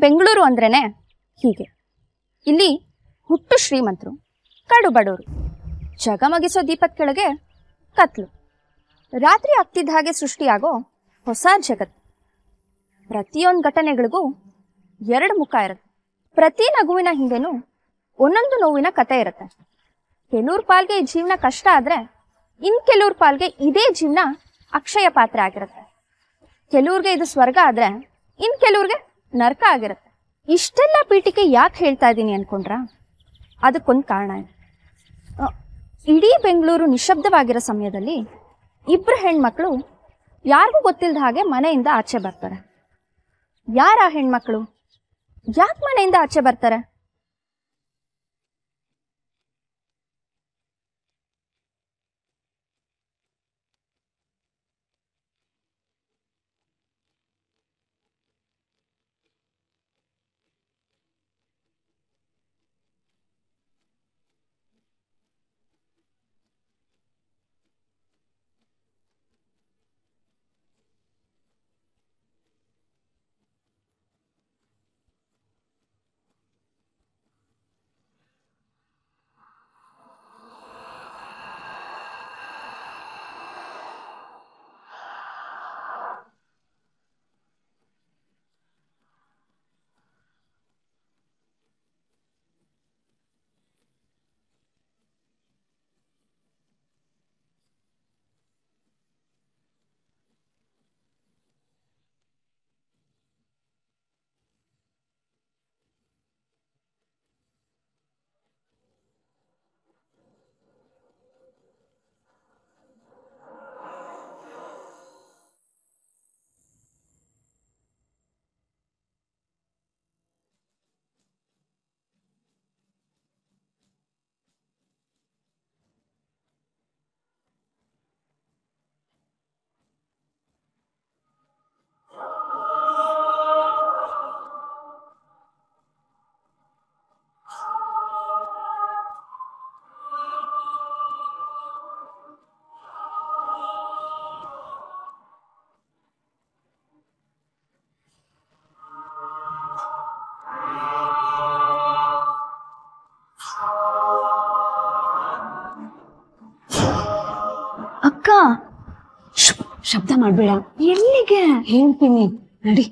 ಬೆಂಗಳೂರು ಅಂದ್ರೇನೆ ಹೀಗೆ. ಇಲ್ಲಿ ಹುಟ್ಟು ಶ್ರೀಮಂತರು, ಕಡು ಬಡವರು, ಜಗಮಗಿಸೋ ದೀಪದ ಕೆಳಗೆ ಕತ್ಲು. ರಾತ್ರಿ ಆಗ್ತಿದ್ದ ಹಾಗೆ ಸೃಷ್ಟಿಯಾಗೋ ಹೊಸ ಜಗತ್ತು. ಪ್ರತಿಯೊಂದು ಘಟನೆಗಳಿಗೂ ಎರಡು ಮುಖ ಇರುತ್ತೆ. ಪ್ರತಿ ನಗುವಿನ ಹಿಂದೆನೂ ಒಂದೊಂದು ನೋವಿನ ಕತೆ ಇರುತ್ತೆ. ಕೆಲವ್ರ ಪಾಲ್ಗೆ ಈ ಜೀವನ ಕಷ್ಟ ಆದ್ರೆ ಇನ್ ಕೆಲವ್ರ ಪಾಲ್ಗೆ ಇದೇ ಜೀವನ ಅಕ್ಷಯ ಪಾತ್ರೆ ಆಗಿರುತ್ತೆ. ಕೆಲವ್ರಿಗೆ ಇದು ಸ್ವರ್ಗ ಆದ್ರೆ ಇನ್ ಕೆಲವ್ರಿಗೆ ನರಕ ಆಗಿರುತ್ತೆ. ಇಷ್ಟೆಲ್ಲ ಪೀಠಿಕೆ ಯಾಕೆ ಹೇಳ್ತಾ ಇದ್ದೀನಿ ಅನ್ಕೊಂಡ್ರ? ಅದಕ್ಕೊಂದು ಕಾರಣ ಇದೆ. ಇಡೀ ಬೆಂಗಳೂರು ನಿಶಬ್ದವಾಗಿರೋ ಸಮಯದಲ್ಲಿ ಇಬ್ರು ಹೆಣ್ಮಕ್ಳು ಯಾರಿಗೂ ಗೊತ್ತಿಲ್ಲದ ಹಾಗೆ ಮನೆಯಿಂದ ಆಚೆ ಬರ್ತಾರೆ. ಯಾರ ಹೆಣ್ಮಕ್ಳು? ಯಾಕೆ ಮನೆಯಿಂದ ಆಚೆ ಬರ್ತಾರೆ? ಅಕ್ಕ, ಶಬ್ದ ಮಾಡ್ಬೇಡ. ಎಲ್ಲಿಗೆ? ಹೇಳ್ತೀನಿ ನಡಿ.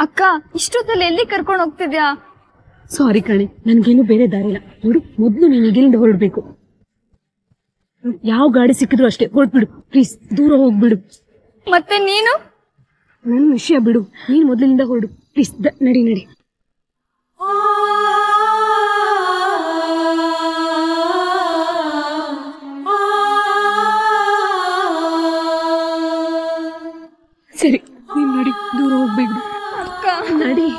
ಅಕ್ಕ, ಇಷ್ಟೊತ್ತಲ್ಲಿ ಎಲ್ಲಿ ಕರ್ಕೊಂಡು ಹೋಗ್ತಿದ್ಯಾ? ಸಾರಿ ಕಣೆ, ನನ್ಗೇನು ಬೇರೆ ದಾರಿ ಇಲ್ಲ. ನೋಡು, ಮೊದ್ಲು ನೀನ್ ಈಗಿಂದ ಹೊರಡ್ಬೇಕು. ಯಾವ ಗಾಡಿ ಸಿಕ್ಕಿದ್ರು ಅಷ್ಟೇ ಹೊರಡ್ಬಿಡು ಪ್ಲೀಸ್. ದೂರ ಹೋಗ್ಬಿಡು. ಮತ್ತೆ ನೀನು? ನನ್ ವಿಷಯ ಬಿಡು, ನೀನ್ ಮೊದ್ಲಿನಿಂದ ಹೊರಡು ಪ್ಲೀಸ್. ನಡಿ ನಡಿ. ಸರಿ, ನೀನ್ ನಡಿ, ದೂರ ಹೋಗ್ಬೇಕು. ಅಕ್ಕ ನಡಿ.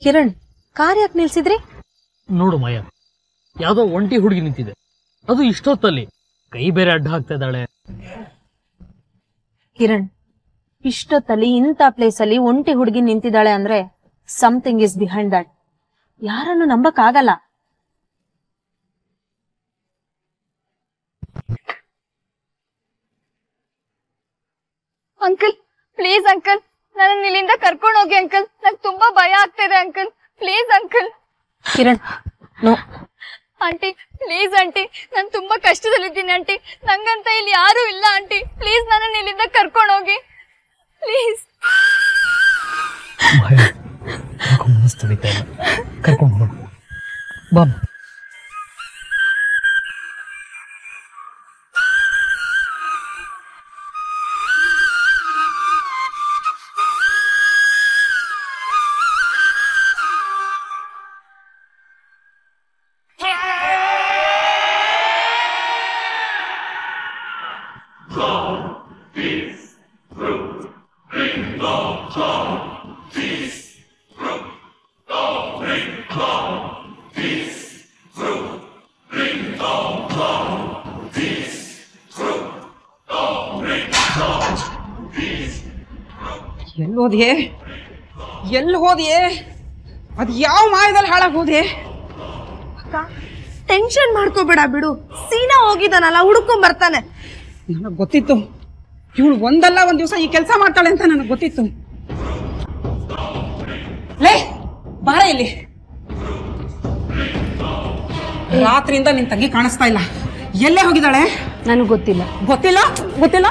ಕಿರಣ್, ಕಾರ್ ಯಾಕೆ ನಿಲ್ಸಿದ್ರಿ? ನೋಡು ಮಾಯಾ, ಯಾವ್ದೋ ಒಂಟಿ ಹುಡುಗಿ ನಿಂತಿದೆ. ಅದು ಇಷ್ಟೊತ್ತಲ್ಲಿ ಕೈ ಬೇರೆ ಅಡ್ಡ ಹಾಕ್ತಾ ಇದ್ದಾಳೆ. ಕಿರಣ್, ಇಷ್ಟೊತ್ತಲ್ಲಿ ಇಂಥ ಪ್ಲೇಸಲ್ಲಿ ಒಂಟಿ ಹುಡುಗಿ ನಿಂತಿದ್ದಾಳೆ ಅಂದ್ರೆ ಸಮಥಿಂಗ್ ಇಸ್ ಬಿಹೈಂಡ್ ದಟ್. ಯಾರನ್ನು ನಂಬಕ್ ಆಗಲ್ಲ. ಅಂಕಲ್ ಪ್ಲೀಸ್ ಅಂಕಲ್, ನನ್ನ ಇಲ್ಲಿಂದ ಕರ್ಕೊಂಡು ಹೋಗಿ ಅಂಕಲ್. ನಂಗೆ ತುಂಬಾ ಭಯ ಆಗ್ತಿದೆ uncle. Please uncle. Kiran, no. Aunty please aunty, ನಾನು ತುಂಬಾ ಕಷ್ಟದಲ್ಲಿದ್ದೀನಿ ಆಂಟಿ. ನಂಗಂತ ಇಲ್ಲಿ ಯಾರು ಇಲ್ಲ ಆಂಟಿ. ಪ್ಲೀಸ್ ನನ್ನ ಇಲ್ಲಿಂದ ಕರ್ಕೊಂಡು ಹೋಗಿ ಪ್ಲೀಸ್. ಕರ್ಕೊಂಡು ಹೋಗು ಬಾ. ಎಲ್ಲಿ ಹೋದ್ಯೆ? ಅದ್ ಯಾವ ಮಾಯದಲ್ಲಿ ಹಾಳಾಗ್ ಹೋದೆ? ಟೆನ್ಷನ್ ಮಾಡ್ಕೋಬೇಡ ಬಿಡು, ಸೀನಾ ಹೋಗಿದ್ದಾನಲ್ಲ ಹುಡ್ಕೊಂಡ್ ಬರ್ತಾನೆ. ನನಗ್ ಗೊತ್ತಿತ್ತು ಇವಳು ಒಂದಲ್ಲ ಒಂದ್ ದಿವಸ ಈ ಕೆಲಸ ಮಾಡ್ತಾಳೆ ಅಂತ ನನಗ್ ಗೊತ್ತಿತ್ತು. ಲೇ ಬಾರ ಇಲ್ಲಿ. ರಾತ್ರಿಯಿಂದ ನಿನ್ ತಂಗಿ ಕಾಣಿಸ್ತಾ ಇಲ್ಲ. ಎಲ್ಲೇ ಹೋಗಿದ್ದಾಳೆ? ನನಗೆ ಗೊತ್ತಿಲ್ಲ. ಗೊತ್ತಿಲ್ಲ ಗೊತ್ತಿಲ್ಲ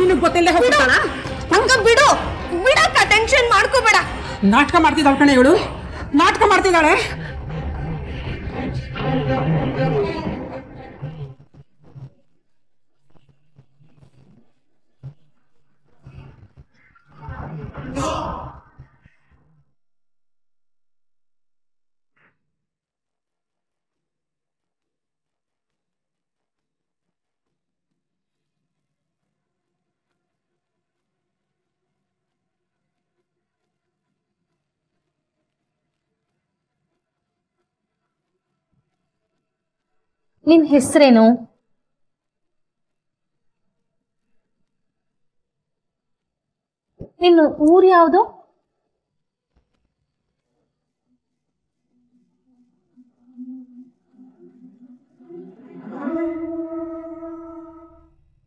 ನಿನಗ್ ಗೊತ್ತಿಲ್ಲ ಹೋಗಿದ್ದಾಳ? ಅಕ್ಕ ಬಿಡು ಬಿಡಕ್ಕ, ಟೆನ್ಷನ್ ಮಾಡ್ಕೋಬೇಡ. ನಾಟಕ ಮಾಡ್ತಿದ್ದಾಳೆ ಕಣೆ ಇವಳು, ನಾಟಕ ಮಾಡ್ತಿದ್ದಾಳೆ. ನಿನ್ ಹೆಸರೇನು? ನಿನ್ನ ಊರು ಯಾವುದು?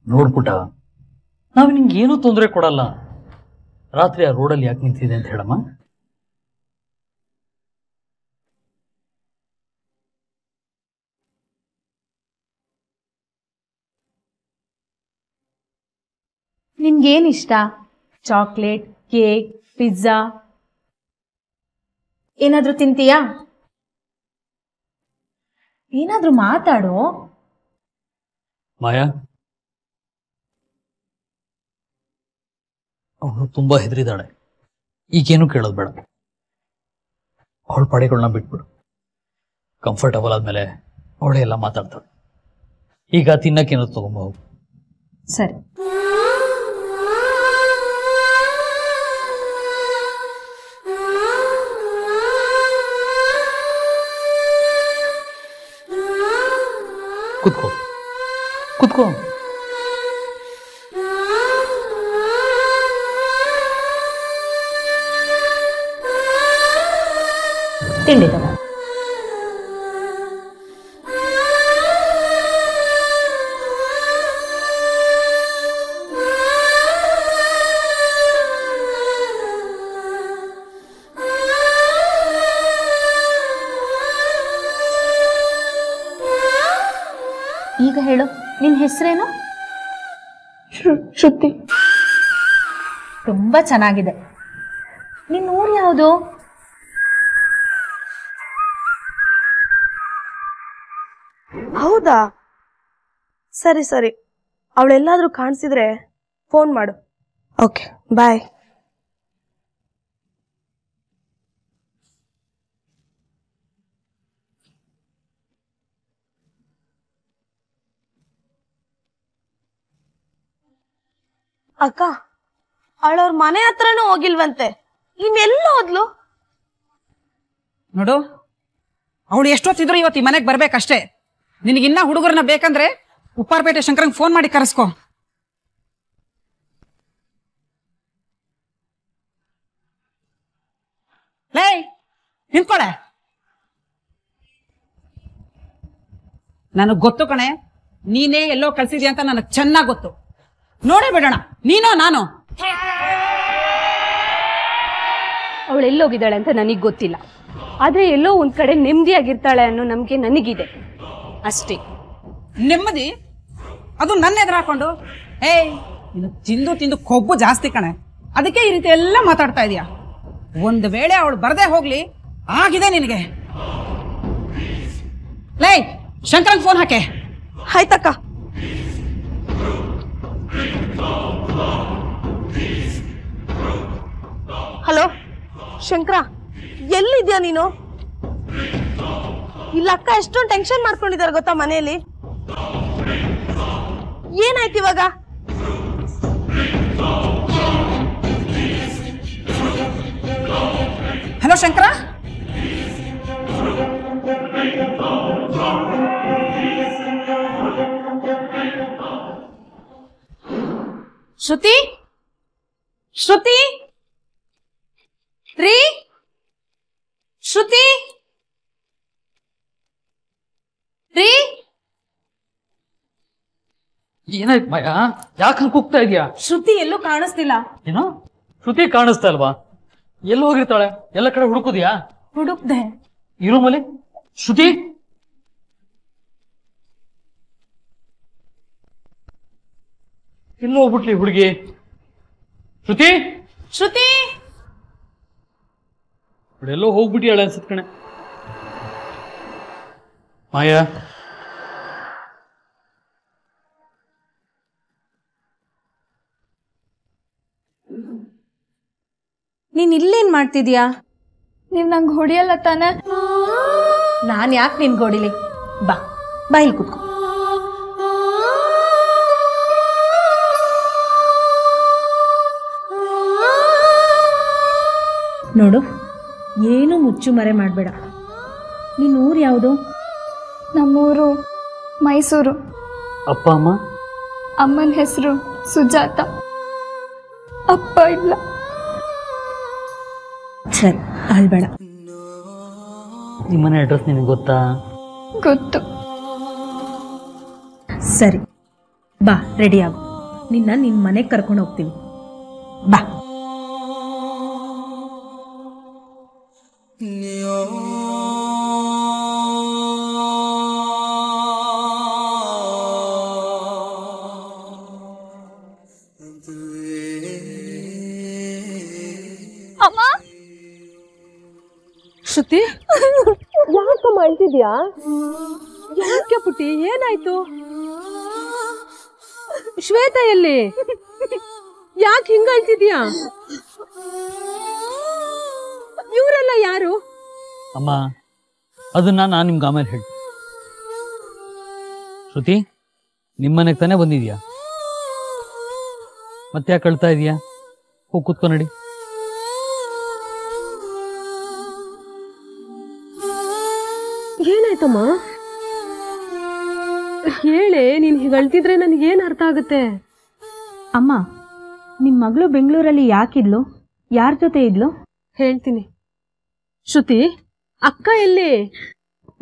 ನೋಡ್ಪುಟ, ನಾವು ನಿಂಗೆ ಏನೂ ತೊಂದರೆ ಕೊಡಲ್ಲ. ರಾತ್ರಿ ಆ ರೋಡಲ್ಲಿ ಯಾಕೆ ನಿಂತಿದೆ ಅಂತ ಹೇಳಮ್ಮ. ನಿನ್ಗೇನ್ ಇಷ್ಟ? ಚಾಕ್ಲೇಟ್, ಕೇಕ್, ಪಿಜ್ಜಾ ಏನಾದ್ರೂ ತಿಂತೀಯಾ? ಏನಾದ್ರೂ ಮಾತಾಡು. ಮಾಯಾ, ಅವಳು ತುಂಬಾ ಹೆದರಿದಾಳೆ. ಈಗೇನು ಕೇಳೋದು ಬೇಡ. ಅವಳ ಪಡೆಗಳನ್ನ ಬಿಟ್ಬಿಡು. ಕಂಫರ್ಟಬಲ್ ಆದ್ಮೇಲೆ ಅವಳೇ ಎಲ್ಲ ಮಾತಾಡ್ತಾಳೆ. ಈಗ ತಿನ್ನಕ್ಕೇನೋ ತಗೊಂಬ ಹೋಗು. ಸರಿ. ಕುತ್ಕೋ ಕುತ್ಕೋ. ತಿಂಡಿ ತಗೋ. ಈಗ ಹೇಳು, ನಿನ್ ಹೆಸರೇನು? ಶ್ರುತಿ. ತುಂಬಾ ಚೆನ್ನಾಗಿದೆ. ನಿನ್ ಊರು ಯಾವುದು? ಹೌದಾ, ಸರಿ ಸರಿ. ಅವಳೆಲ್ಲಾದ್ರೂ ಕಾಣಿಸಿದ್ರೆ ಫೋನ್ ಮಾಡು. Okay bye. ಅಕ್ಕ, ಅವಳವ್ರ ಮನೆ ಹತ್ರನೂ ಹೋಗಿಲ್ವಂತೆ. ಇನ್ನೆಲ್ಲ ಹೋದ್ಲು? ನೋಡು, ಅವಳು ಎಷ್ಟೊತ್ತಿದ್ರು ಇವತ್ತು ಈ ಮನೆಗೆ ಬರ್ಬೇಕಷ್ಟೇ. ನಿನಗಿನ್ನ ಹುಡುಗರನ್ನ ಬೇಕಂದ್ರೆ ಉಪ್ಪಾರಪೇಟೆ ಶಂಕರಂಗ್ ಫೋನ್ ಮಾಡಿ ಕರೆಸ್ಕೋ. ಲೇ ನಿಂತ್ಕೊಳೆ. ನನಗ್ ಗೊತ್ತು ಕಣೆ, ನೀನೇ ಎಲ್ಲೋ ಕಳ್ಸಿದ್ಯಾ ಅಂತ ನನಗ್ ಚೆನ್ನಾಗ್ ಗೊತ್ತು. ನೋಡೇ ಬಿಡೋಣ, ನೀನೋ ನಾನು. ಅವಳು ಎಲ್ಲೋಗಿದ್ದಾಳೆ ಅಂತ ನನಗ್ ಗೊತ್ತಿಲ್ಲ, ಆದ್ರೆ ಎಲ್ಲೋ ಒಂದ್ ಕಡೆ ನೆಮ್ಮದಿಯಾಗಿರ್ತಾಳೆ ಅನ್ನೋ ನಂಬಿಕೆ ನನಗಿದೆ ಅಷ್ಟೇ. ನೆಮ್ಮದಿ? ಅದು ನನ್ನ ಎದುರು ಹಾಕೊಂಡು? ನೀನು ತಿಂದು ತಿಂದು ಕೊಬ್ಬು ಜಾಸ್ತಿ ಕಣೆ, ಅದಕ್ಕೆ ಈ ರೀತಿ ಎಲ್ಲ ಮಾತಾಡ್ತಾ ಇದೀಯ. ಒಂದು ವೇಳೆ ಅವಳು ಬರದೇ ಹೋಗ್ಲಿ ಆಗಿದೆ ನಿನಗೆ. ಲೇ ಶಂಕರಂಗ್ ಫೋನ್ ಹಾಕೆ. ಆಯ್ತಕ್ಕ. ಹಲೋ ಶಂಕರ, ಎಲ್ಲಿದ್ಯಾ ನೀನು? ಇಲ್ಲ ಅಕ್ಕ ಎಷ್ಟೊಂದು ಟೆನ್ಷನ್ ಮಾಡ್ಕೊಂಡಿದ್ದಾರೆ ಗೊತ್ತಾ ಮನೆಯಲ್ಲಿ. ಏನಾಯ್ತು ಇವಾಗ? ಹಲೋ ಶಂಕರ, ಶ್ರುತಿ ಶ್ರುತಿ ರೀ ಶ್ರುತಿ ರೀ. ಏನಾಯ್ತು ಮಾಯಾ? ಯಾಕೆ ಕೂಗ್ತಾ ಇದೀಯಾ? ಶ್ರುತಿ ಎಲ್ಲೂ ಕಾಣಿಸ್ತಿಲ್ಲ. ಏನೋ ಶ್ರುತಿ ಕಾಣಿಸ್ತಾ ಇಲ್ವಾ? ಎಲ್ಲಿ ಹೋಗಿರ್ತಾಳೆ? ಎಲ್ಲ ಕಡೆ ಹುಡುಕುದಿಯಾ? ಹುಡುಕ್ದೆ. ಈ ರೂಮಲ್ಲಿ ಶ್ರುತಿ ಇನ್ನು ಹೋಗ್ಬಿಟ್ಲಿ ಹುಡುಗಿ. ಶ್ರುತಿ ಶ್ರುತಿ ಎಲ್ಲೋ ಹೋಗ್ಬಿಟ್ಟಿಯಾಳೆ ಅನ್ಸತ್ ಕಣೆ. ಮಾಯಾ ನೀನ್ ಇಲ್ಲೇನ್ ಮಾಡ್ತಿದ್ಯಾ? ನೀವು ನಂಗೆ ಹೊಡಿಯಲ್ಲ ತಾನೆ? ನಾನ್ ಯಾಕೆ ನಿನ್ ಗೋಡಿಲಿ? ಬಾ ಬಾ ಇಲ್ಲಿ ಕೂತ್ಕೋ. ನೋಡು, ಏನು ಮುಚ್ಚು ಮರೆ ಮಾಡಬೇಡ. ನಿನ್ನ ಊರು ಯಾವುದು? ನಮ್ಮೂರು ಮೈಸೂರು. ಅಪ್ಪ ಅಮ್ಮ? ಅಮ್ಮನ ಹೆಸರು ಸುಜಾತ. ಅಪ್ಪ ಇಲ್ಲ. ಸರಿ ಅಳ್ಬೇಡ. ನಿಮ್ಮನೆ ಅಡ್ರೆಸ್ ನಿನಗೆ ಗೊತ್ತಾ? ಗೊತ್ತು. ಸರಿ ಬಾ, ರೆಡಿ ಆಗು. ನಿನ್ನ ಮನೆಗೆ ಕರ್ಕೊಂಡು ಹೋಗ್ತೀವಿ. ಬಾ. ಅಮ್ಮ, ಶ್ರುತಿ ಯಾಕಮ್ಮ ಅಳ್ತಿದ್ಯಾ? ಯಾಕೆ ಪುಟ್ಟಿ, ಏನಾಯ್ತು? ಶ್ವೇತಾ ಎಲ್ಲಿ? ಯಾಕೆ ಹಿಂಗ ಅಳ್ತಿದ್ಯಾ? ಇವರೆಲ್ಲ ಯಾರು? ಅಮ್ಮ ಅದನ್ನ ನಾನು ನಿಮ್ಗೆ ಆಮೇಲೆ ಹೇಳಿ. ಶ್ರುತಿ, ನಿಮ್ಮನೆಗೆ ತಾನೇ ಬಂದಿದ್ಯಾ? ಮತ್ತೆ ಯಾಕೆ ಕಳ್ತಾ ಇದೀಯಾ? ಹೋಗಿ ಕೂತ್ಕೊ ನಡಿ. ಏನಾಯ್ತಮ್ಮ? ಹೇಳೆ, ನೀನ್ ಹೀಗೆ ಅಳ್ತಿದ್ರೆ ನನಗೇನು ಅರ್ಥ ಆಗುತ್ತೆ? ಅಮ್ಮ, ನಿಮ್ಮ ಮಗಳು ಬೆಂಗಳೂರಲ್ಲಿ ಯಾಕಿದ್ಲು? ಯಾರ ಜೊತೆ ಇದ್ಲು? ಹೇಳ್ತೀನಿ. ಶ್ರುತಿ, ಅಕ್ಕ ಎಲ್ಲಿ?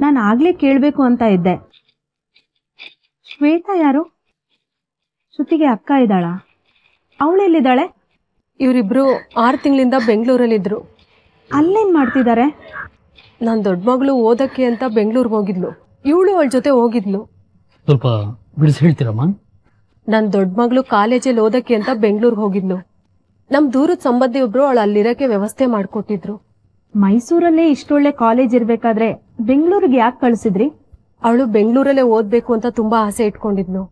ನಾನು ಆಗ್ಲೇ ಕೇಳಬೇಕು ಅಂತ ಇದ್ದೆ. ಶ್ವೇತಾ ಯಾರು? ಶ್ರುತಿಗೆ ಅಕ್ಕ ಇದ್ದಾಳ? ಅವಳೆಲ್ಲಿದ್ದಾಳೆ? ಇವರಿಬ್ರು 6 ತಿಂಗಳಿಂದ ಬೆಂಗಳೂರಲ್ಲಿದ್ರು. ಅಲ್ಲೇನ್ ಮಾಡ್ತಿದ್ದಾರೆ? ನನ್ನ ದೊಡ್ಡ ಮಗಳು ಓದಕ್ಕೆ ಅಂತ ಬೆಂಗಳೂರಿಗೆ ಹೋಗಿದ್ಲು. ಇವಳು ಅವಳ ಜೊತೆ ಹೋಗಿದ್ಲು. ಸ್ವಲ್ಪ ಬಿಡಿಸಿ ಹೇಳ್ತೀರಮ್ಮ? ನನ್ನ ದೊಡ್ಡ ಮಗಳು ಕಾಲೇಜಲ್ಲಿ ಓದಕ್ಕೆ ಅಂತ ಬೆಂಗಳೂರಿಗೆ ಹೋಗಿದ್ಲು. ನಮ್ ದೂರದ ಸಂಬಂಧಿ ಒಬ್ರು ಅವಳು ಅಲ್ಲಿರಕ್ಕೆ ವ್ಯವಸ್ಥೆ ಮಾಡ್ಕೊಟ್ಟಿದ್ರು. ಮೈಸೂರಲ್ಲೇ ಇಷ್ಟೊಳ್ಳೆ ಕಾಲೇಜ್ ಇರ್ಬೇಕಾದ್ರೆ ಬೆಂಗಳೂರಿಗೆ ಯಾಕೆ ಕಳಿಸಿದ್ರಿ? ಅವಳು ಬೆಂಗಳೂರಲ್ಲೇ ಓದ್ಬೇಕು ಅಂತ ತುಂಬಾ ಆಸೆ ಇಟ್ಕೊಂಡಿದ್ಲು.